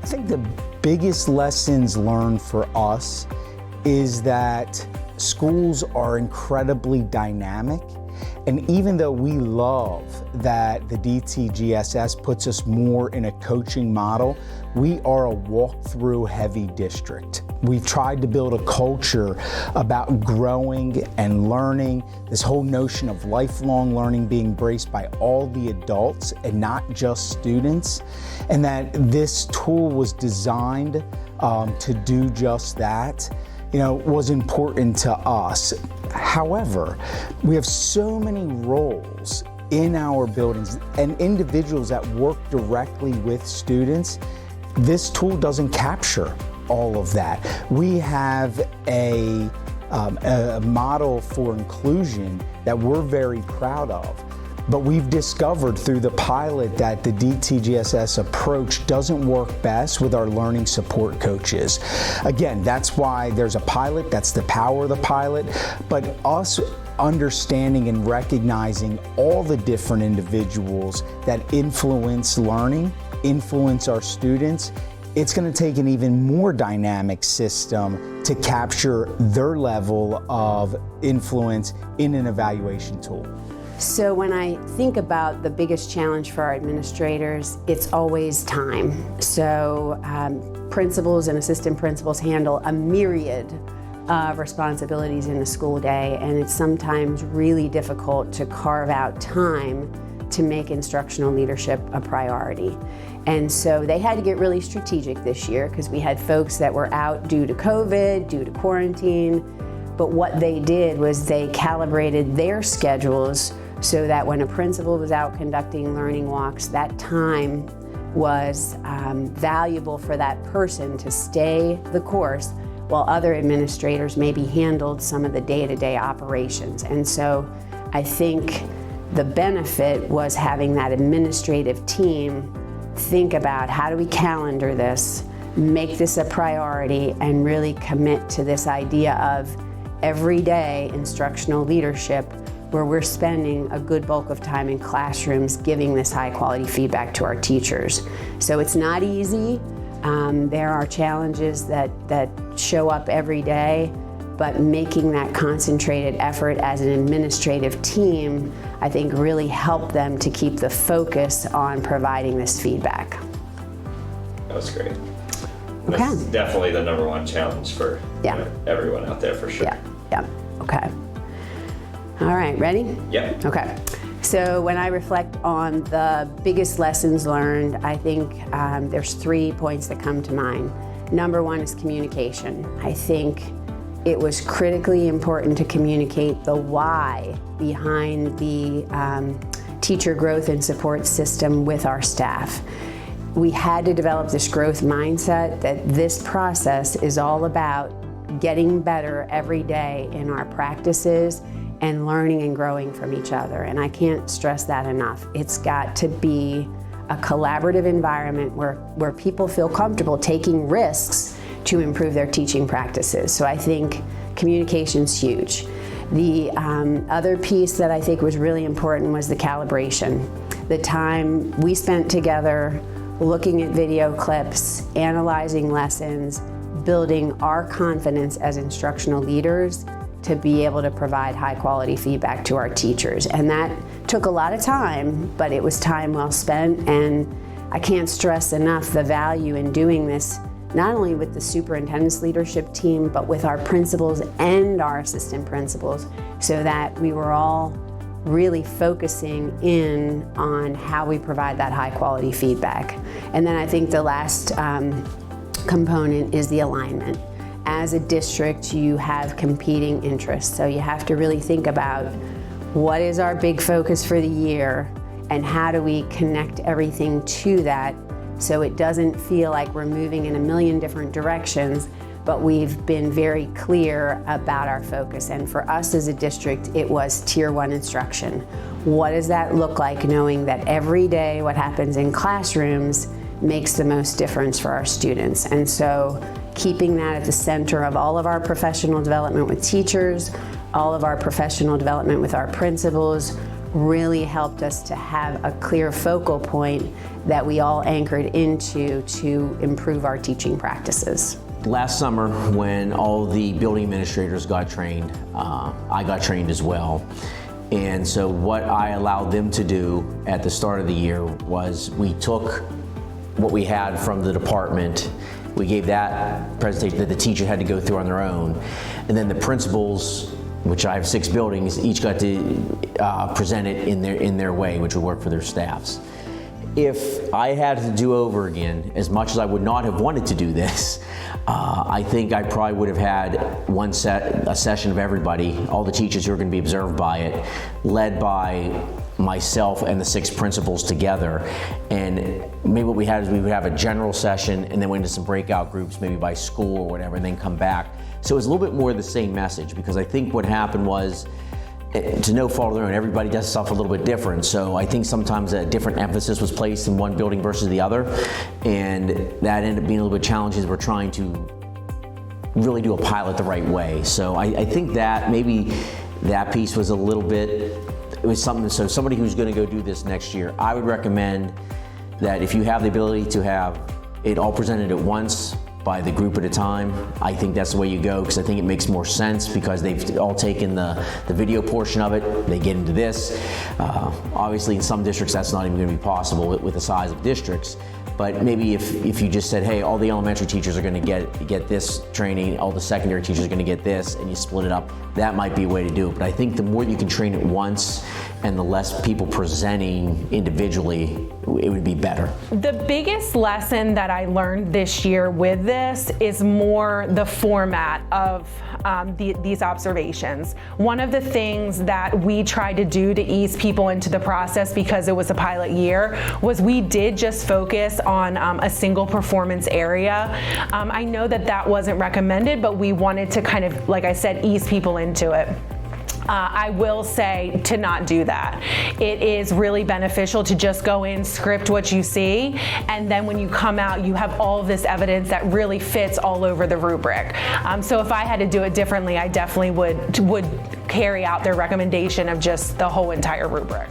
I think the biggest lessons learned for us is that schools are incredibly dynamic. And even though we love that the DTGSS puts us more in a coaching model, we are a walk-through heavy district. We've tried to build a culture about growing and learning, this whole notion of lifelong learning being embraced by all the adults and not just students, and that this tool was designed to do just that, was important to us. However, we have so many roles in our buildings and individuals that work directly with students. This tool doesn't capture all of that. We have a model for inclusion that we're very proud of. But we've discovered through the pilot that the DTGSS approach doesn't work best with our learning support coaches. Again, that's why there's a pilot, that's the power of the pilot, but us understanding and recognizing all the different individuals that influence learning, influence our students, it's going to take an even more dynamic system to capture their level of influence in an evaluation tool. So when I think about the biggest challenge for our administrators, it's always time. So principals and assistant principals handle a myriad of responsibilities in a school day, and it's sometimes really difficult to carve out time to make instructional leadership a priority. And so they had to get really strategic this year because we had folks that were out due to COVID, due to quarantine, but what they did was they calibrated their schedules so that when a principal was out conducting learning walks, that time was valuable for that person to stay the course while other administrators maybe handled some of the day-to-day operations. And so I think the benefit was having that administrative team think about how do we calendar this, make this a priority, and really commit to this idea of everyday instructional leadership where we're spending a good bulk of time in classrooms giving this high quality feedback to our teachers. So it's not easy. There are challenges that show up every day, but making that concentrated effort as an administrative team, I think really helped them to keep the focus on providing this feedback. That was great. Okay. That's definitely the number one challenge for everyone out there for sure. Yeah, okay. All right, ready? Yep. Okay. So when I reflect on the biggest lessons learned, I think there's 3 points that come to mind. Number one is communication. I think it was critically important to communicate the why behind the teacher growth and support system with our staff. We had to develop this growth mindset that this process is all about getting better every day in our practices and learning and growing from each other. And I can't stress that enough. It's got to be a collaborative environment where people feel comfortable taking risks to improve their teaching practices. So I think communication's huge. The other piece that I think was really important was the calibration. The time we spent together looking at video clips, analyzing lessons, building our confidence as instructional leaders to be able to provide high quality feedback to our teachers. And that took a lot of time, but it was time well spent. And I can't stress enough the value in doing this, not only with the superintendent's leadership team, but with our principals and our assistant principals, so that we were all really focusing in on how we provide that high quality feedback. And then I think the last component is the alignment. As a district, you have competing interests, so you have to really think about what is our big focus for the year and how do we connect everything to that so it doesn't feel like we're moving in a million different directions, but we've been very clear about our focus. And for us as a district, it was Tier 1 instruction. What does that look like, knowing that every day what happens in classrooms makes the most difference for our students? And so keeping that at the center of all of our professional development with teachers, all of our professional development with our principals, really helped us to have a clear focal point that we all anchored into to improve our teaching practices. Last summer, when all the building administrators got trained, I got trained as well. And so what I allowed them to do at the start of the year was we took what we had from the department, we gave that presentation that the teacher had to go through on their own, and then the principals, which I have 6 buildings, each got to present it in their way, which would work for their staffs. If I had to do over again, as much as I would not have wanted to do this, I think I probably would have had a session of everybody, all the teachers who are going to be observed by it, led by myself and the 6 principals together. And maybe what we had is we would have a general session and then went into some breakout groups, maybe by school or whatever, and then come back. So it was a little bit more of the same message, because I think what happened was, to no fault of their own, everybody does stuff a little bit different. So I think sometimes a different emphasis was placed in one building versus the other, and that ended up being a little bit challenging as we're trying to really do a pilot the right way. So I think that maybe that piece was a little bit, it was something, so somebody who's gonna go do this next year, I would recommend that if you have the ability to have it all presented at once, by the group at a time, I think that's the way you go, because I think it makes more sense, because they've all taken the video portion of it, they get into this. Obviously in some districts that's not even going to be possible with the size of districts, but maybe if you just said, hey, all the elementary teachers are going to get this training, all the secondary teachers are going to get this, and you split it up, that might be a way to do it. But I think the more you can train it once and the less people presenting individually, it would be better. The biggest lesson that I learned this year with this is more the format of these observations. One of the things that we tried to do to ease people into the process, because it was a pilot year, was we did just focus on a single performance area. I know that wasn't recommended, but we wanted to kind of, like I said, ease people into it. I will say to not do that. It is really beneficial to just go in, script what you see, and then when you come out, you have all of this evidence that really fits all over the rubric. So if I had to do it differently, I definitely would carry out their recommendation of just the whole entire rubric.